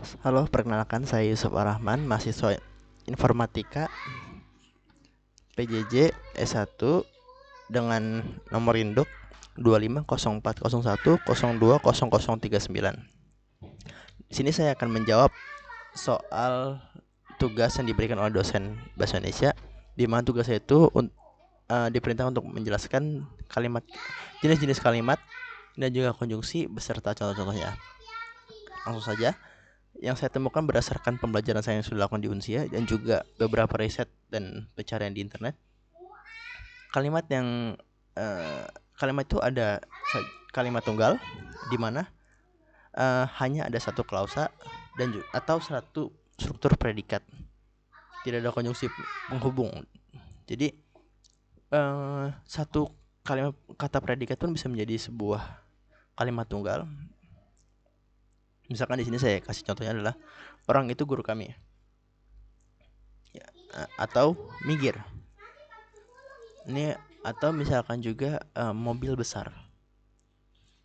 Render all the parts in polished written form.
Halo, perkenalkan saya Yusuf Arrahman, mahasiswa Informatika PJJ S1 dengan nomor induk 250401020039. Di sini saya akan menjawab soal tugas yang diberikan oleh dosen Bahasa Indonesia, di mana tugas saya itu diperintah untuk menjelaskan kalimat, jenis-jenis kalimat dan juga konjungsi beserta contoh-contohnya. Langsung saja. Yang saya temukan berdasarkan pembelajaran saya yang sudah dilakukan di Unsia dan juga beberapa riset dan pencarian di internet. Kalimat itu ada kalimat tunggal di mana hanya ada satu klausa dan atau satu struktur predikat. Tidak ada konjungsi penghubung. Jadi satu kalimat kata predikat pun bisa menjadi sebuah kalimat tunggal. Misalkan di sini saya kasih contohnya adalah orang itu guru kami, ya, atau minggir. Ini atau misalkan juga mobil besar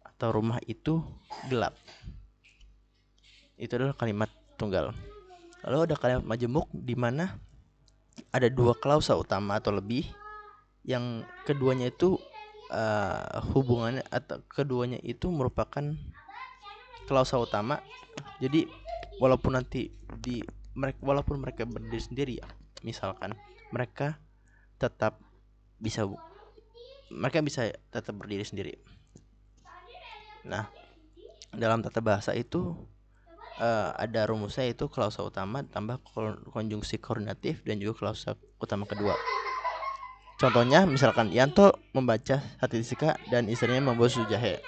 atau rumah itu gelap. Itu adalah kalimat tunggal. Lalu ada kalimat majemuk di mana ada dua klausa utama atau lebih, yang keduanya itu hubungannya atau keduanya itu merupakan klausa utama. Jadi walaupun mereka berdiri sendiri, ya, misalkan mereka bisa tetap berdiri sendiri. Nah, dalam tata bahasa itu ada rumusnya, itu klausa utama tambah konjungsi koordinatif dan juga klausa utama kedua. Contohnya misalkan Yanto membaca statistika dan istrinya membawa susu jahe.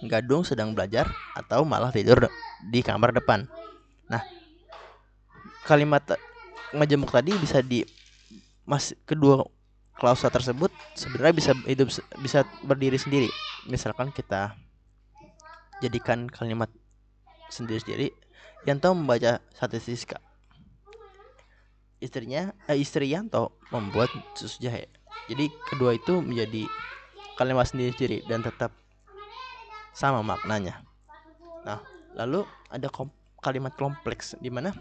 Gadung sedang belajar atau malah tidur di kamar depan. Nah, kalimat majemuk tadi bisa kedua klausa tersebut sebenarnya bisa berdiri sendiri. Misalkan kita jadikan kalimat sendiri-sendiri. Yanto membaca statistika. Istri Yanto membuat susu jahe. Jadi kedua itu menjadi kalimat sendiri-sendiri dan tetap sama maknanya. Nah, lalu ada kalimat kompleks di mana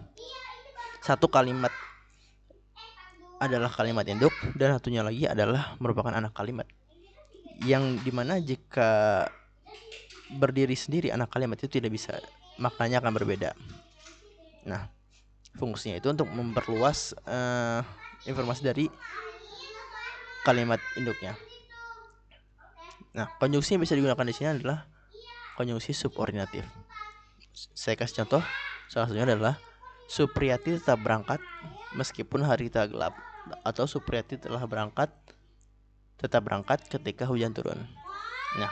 satu kalimat adalah kalimat induk dan satunya lagi adalah merupakan anak kalimat, yang dimana jika berdiri sendiri anak kalimat itu tidak bisa, maknanya akan berbeda. Nah, fungsinya itu untuk memperluas informasi dari kalimat induknya. Nah, konjungsi yang bisa digunakan di sini adalah konjungsi subordinatif. Saya kasih contoh, salah satunya adalah Supriyati tetap berangkat meskipun hari telah gelap, atau Supriyati tetap berangkat ketika hujan turun. Nah,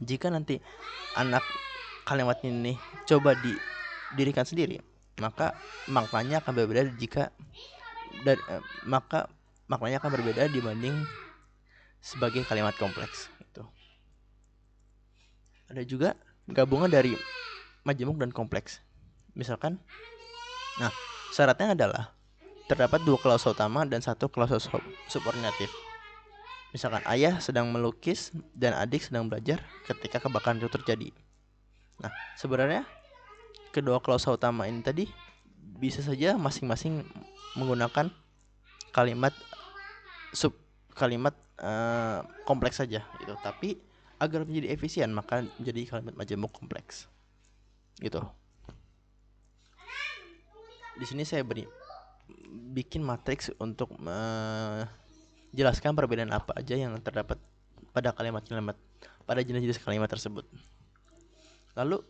jika nanti anak kalimat ini coba didirikan sendiri, maka maknanya akan berbeda dibanding sebagai kalimat kompleks. Itu. Ada juga gabungan dari majemuk dan kompleks. Misalkan, nah, syaratnya adalah terdapat dua klausa utama dan satu klausa subordinatif. Misalkan ayah sedang melukis dan adik sedang belajar ketika kebakaran itu terjadi. Nah, sebenarnya kedua klausa utama ini tadi bisa saja masing-masing menggunakan kalimat kompleks saja gitu. Tapi agar menjadi efisien maka menjadi kalimat majemuk kompleks. Gitu. Di sini saya bikin matriks untuk menjelaskan perbedaan apa aja yang terdapat pada jenis-jenis kalimat tersebut. Lalu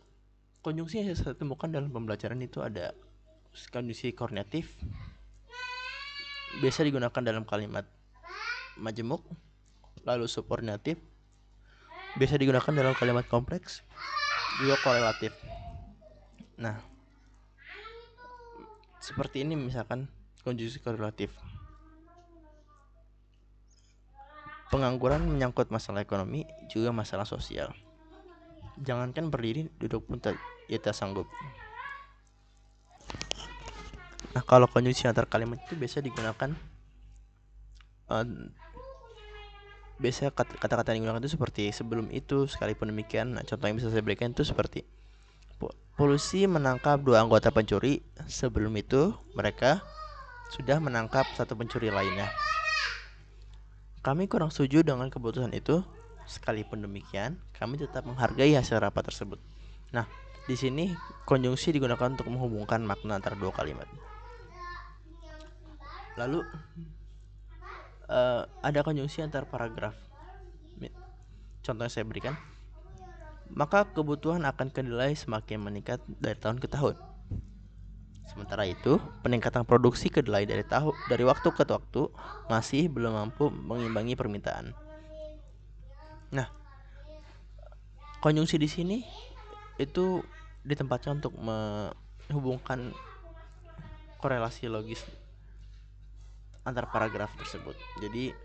konjungsi yang saya temukan dalam pembelajaran itu ada konjungsi koordinatif, biasa digunakan dalam kalimat majemuk. Lalu subordinatif, biasa digunakan dalam kalimat kompleks, juga korelatif. Nah, seperti ini misalkan konjungsi korelatif. Pengangguran menyangkut masalah ekonomi, juga masalah sosial. Jangankan berdiri, duduk pun tak sanggup. Nah, kalau konjungsi antar kalimat itu biasa digunakan, biasa kata-kata yang digunakan itu seperti sebelum itu, sekalipun demikian. Nah, contoh yang bisa saya berikan itu seperti polisi menangkap 2 anggota pencuri. Sebelum itu, mereka sudah menangkap 1 pencuri lainnya. Kami kurang setuju dengan keputusan itu. Sekalipun demikian, kami tetap menghargai hasil rapat tersebut. Nah, di sini konjungsi digunakan untuk menghubungkan makna antara 2 kalimat. Lalu ada konjungsi antar paragraf. Contoh yang saya berikan, maka kebutuhan akan kedelai semakin meningkat dari tahun ke tahun. Sementara itu, peningkatan produksi kedelai dari waktu ke waktu masih belum mampu mengimbangi permintaan. Nah, konjungsi di sini itu ditempatkan untuk menghubungkan korelasi logis antar paragraf tersebut. Jadi,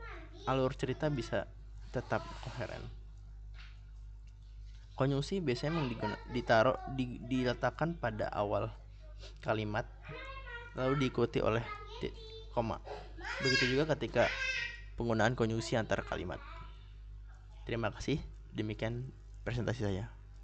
alur cerita bisa tetap koheren. Konjungsi biasanya diletakkan pada awal kalimat, lalu diikuti oleh koma. Begitu juga ketika penggunaan konjungsi antar kalimat. Terima kasih. Demikian presentasi saya.